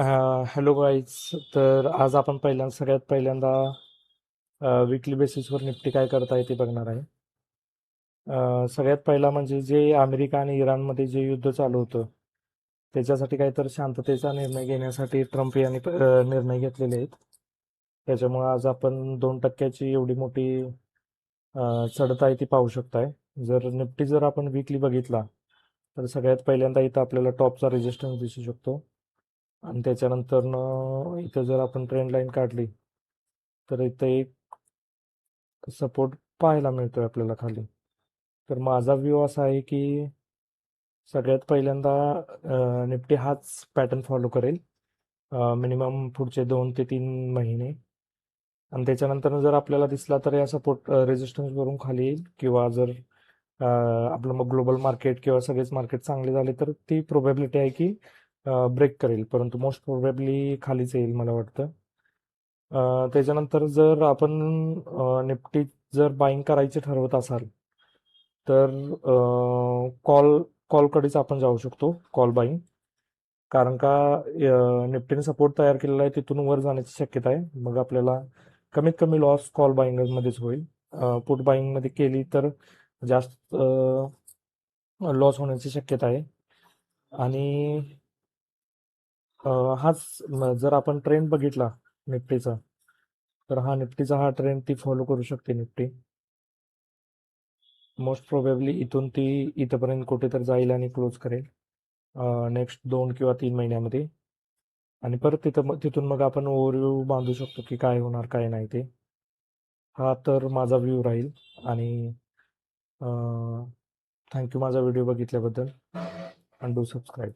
Hello guys. तर आज आपण सगळ्यात पहिल्यांदा विकली बेसिसवर निफ्टी काय करता येते बघणार आहे. सगळ्यात पहिला म्हणजे जे अमेरिका आणि इराणमध्ये जे युद्ध चालू होतं त्याच्यासाठी काहीतरी शांततेचा निर्णय घेण्यासाठी ट्रम्प यांनी निर्णय घेतलेले आहेत. त्याच्यामुळे आज आपण 2% एवढी मोठी चढत आहे ती पाहू शकताय. जर आपण विकली बघितला तर सगळ्यात पहिल्यांदा इथं आपल्याला टॉपचा रेजिस्टन्स दिसू शकतो. आणि त्याच्यानंतर इथं जर आपण ट्रेंड लाईन काढली तर इथं एक सपोर्ट पाहायला मिळतोय आपल्याला खाली. तर माझा व्ह्यू असा आहे की सगळ्यात पहिल्यांदा निफ्टी हाच पॅटर्न फॉलो करेल मिनिमम पुढचे 2 ते 3 महिने. आणि त्याच्यानंतर जर आपल्याला दिसला तर या सपोर्ट रेजिस्टन्स वरून खाली येईल, किंवा जर आपलं मग ग्लोबल मार्केट किंवा सगळेच मार्केट चांगले झाले तर ती प्रोबॅबिलिटी आहे की ब्रेक करेल, परंतु मोस्ट प्रोबॅबली खालीच येईल मला वाटतं. त्याच्यानंतर जर आपण निफ्टी जर बाईंग करायचे ठरवत असाल तर कॉलकडेच आपण जाऊ शकतो, कॉल बाईंग. कारण का निफ्टीने सपोर्ट तयार केलेला आहे, तिथून वर जाण्याची शक्यता आहे. मग आपल्याला कमीत कमी लॉस कॉल बाईंगमध्येच होईल. पुट बाईंगमध्ये केली तर जास्त लॉस होण्याची शक्यता आहे. आणि जर आपण ट्रेंड बघितला निफ्टीचा, तर निफ्टीचा हा ट्रेंड ती फॉलो करू शकते निफ्टी. मोस्ट प्रोबेबली इथून ती इथपर्यंत कुठेतरी जाईल आणि क्लोज करेल नेक्स्ट 2 किंवा 3 महिन्यामध्ये. आणि परत तिथून मग आपण ओव्हरव्ह्यू बांधू शकतो की काय होणार काय नाही ते. हा तर माझा व्ह्यू राहील. आणि थँक्यू माझा व्हिडिओ बघितल्याबद्दल. आणि डू सबस्क्राईब.